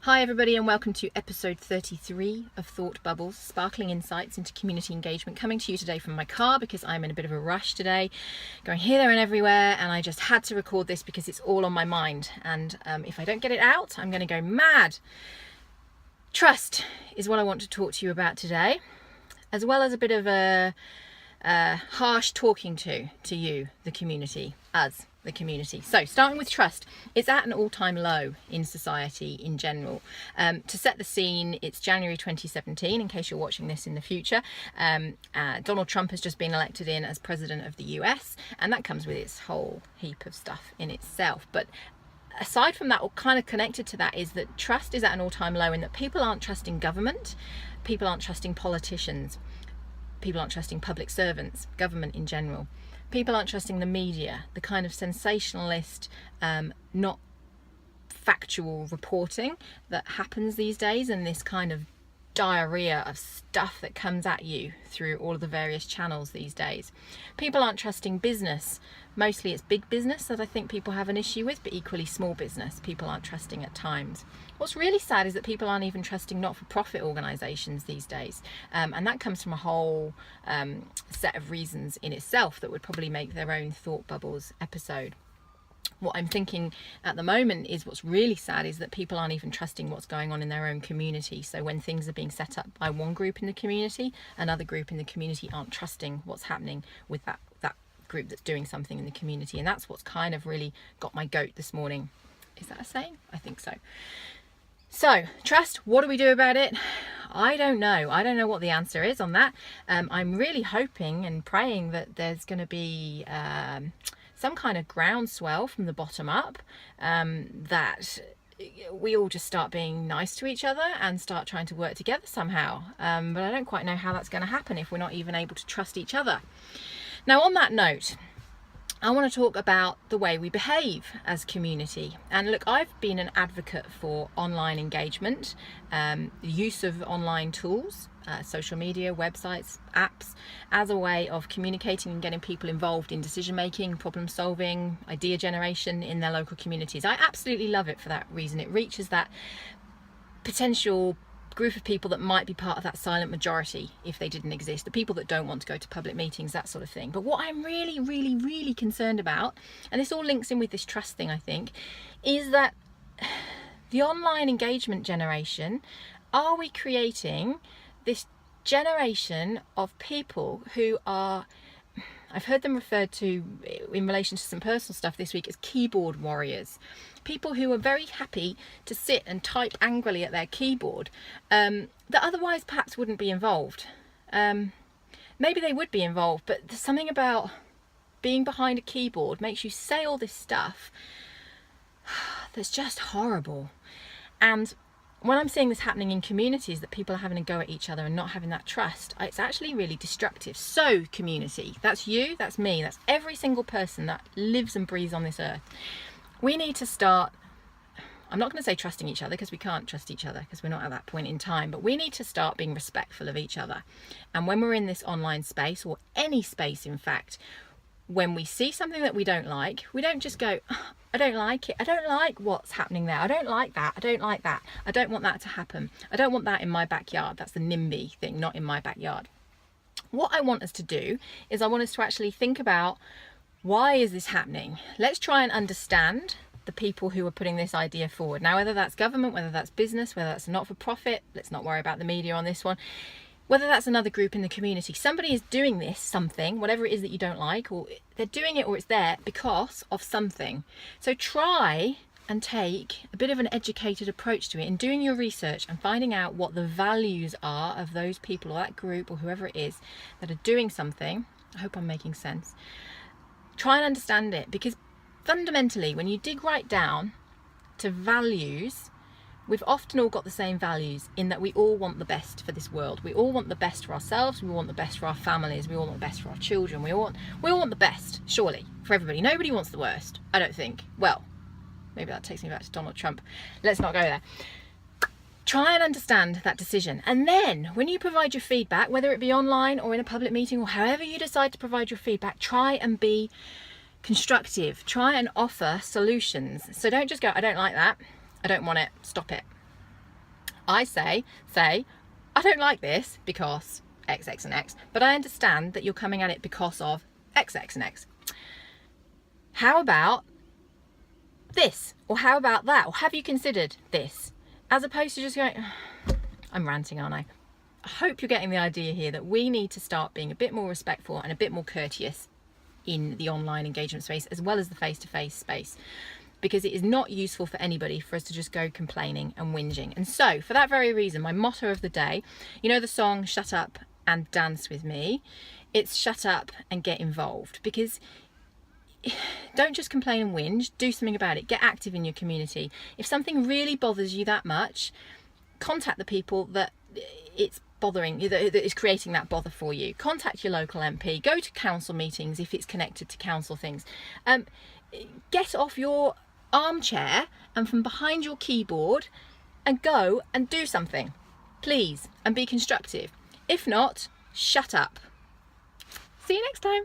Hi everybody and welcome to episode 33 of Thought Bubbles, sparkling insights into community engagement, coming to you today from my car because I'm in a bit of a rush today, going here, there and everywhere, and I just had to record this because it's all on my mind, and if I don't get it out I'm going to go mad. Trust is what I want to talk to you about today, as well as a bit of a harsh talking to you, the community, us, the community. So starting with trust, it's at an all-time low in society in general. To set the scene, it's January 2017, in case you're watching this in the future. Donald Trump has just been elected in as president of the US, and that comes with its whole heap of stuff in itself. But aside from that, or kind of connected to that, is that trust is at an all-time low in that people aren't trusting government, people aren't trusting politicians, people aren't trusting public servants, government in general. People aren't trusting the media, the kind of sensationalist, not factual reporting that happens these days, and this kind of diarrhea of stuff that comes at you through all of the various channels these days. People aren't trusting business. Mostly it's big business that I think people have an issue with, but equally small business people aren't trusting at times. What's really sad is that people aren't even trusting not-for-profit organisations these days, and that comes from a whole set of reasons in itself that would probably make their own Thought Bubbles episode. What I'm thinking at the moment is what's really sad is that people aren't even trusting what's going on in their own community. So when things are being set up by one group in the community, another group in the community aren't trusting what's happening with that group that's doing something in the community. And that's what's kind of really got my goat this morning. Is that a saying? I think so. So trust, what do we do about it? I don't know. I don't know what the answer is on that. I'm really hoping and praying that there's going to be some kind of groundswell from the bottom up, that we all just start being nice to each other and start trying to work together somehow. But I don't quite know how that's going to happen if we're not even able to trust each other. Now, on that note, I want to talk about the way we behave as community. And look, I've been an advocate for online engagement, the use of online tools, social media, websites, apps, as a way of communicating and getting people involved in decision making, problem solving, idea generation in their local communities. I absolutely love it for that reason. It reaches that potential group of people that might be part of that silent majority if they didn't exist, the people that don't want to go to public meetings, that sort of thing. But what I'm really concerned about, and this all links in with this trust thing, I think, is that the online engagement generation, are we creating this generation of people who are, I've heard them referred to in relation to some personal stuff this week as keyboard warriors. People who are very happy to sit and type angrily at their keyboard, that otherwise perhaps wouldn't be involved. Maybe they would be involved, but there's something about being behind a keyboard makes you say all this stuff that's just horrible. And when I'm seeing this happening in communities, that people are having a go at each other and not having that trust, it's actually really destructive. So community, that's you, that's me, that's every single person that lives and breathes on this earth. We need to start, I'm not going to say trusting each other because we can't trust each other because we're not at that point in time, but we need to start being respectful of each other. And when we're in this online space, or any space in fact, when we see something that we don't like, we don't just go, oh, I don't like it, I don't like what's happening there, I don't like that, I don't like that, I don't want that to happen, I don't want that in my backyard. That's the NIMBY thing, not in my backyard. What I want us to do is I want us to actually think about, why is this happening? Let's try and understand the people who are putting this idea forward. Now, whether that's government, whether that's business, whether that's not-for-profit, let's not worry about the media on this one, whether that's another group in the community, somebody is doing this something, whatever it is that you don't like, or they're doing it or it's there because of something. So try and take a bit of an educated approach to it in doing your research and finding out what the values are of those people or that group or whoever it is that are doing something. I hope I'm making sense. Try and understand it, because fundamentally when you dig right down to values, we've often all got the same values in that we all want the best for this world. We all want the best for ourselves, we want the best for our families, we all want the best for our children, we all want the best, surely, for everybody. Nobody wants the worst, I don't think. Well, maybe that takes me back to Donald Trump. Let's not go there. Try and understand that decision, and then when you provide your feedback, whether it be online or in a public meeting or however you decide to provide your feedback, try and be constructive. Try and offer solutions. So don't just go, I don't like that, I don't want it, stop it. I say, I don't like this because X, X and X, but I understand that you're coming at it because of X, X and X. How about this? Or how about that? Or have you considered this? As opposed to just going, I'm ranting, aren't I? I hope you're getting the idea here that we need to start being a bit more respectful and a bit more courteous in the online engagement space as well as the face-to-face space, because it is not useful for anybody for us to just go complaining and whinging. And so for that very reason, my motto of the day, you know the song Shut Up and Dance With Me? It's shut up and get involved, because don't just complain and whinge, do something about it. Get active in your community. If something really bothers you that much, contact the people that it's bothering, that is creating that bother for you. Contact your local MP, go to council meetings if it's connected to council things. Get off your armchair and from behind your keyboard and go and do something, please, and be constructive. If not, shut up. See you next time.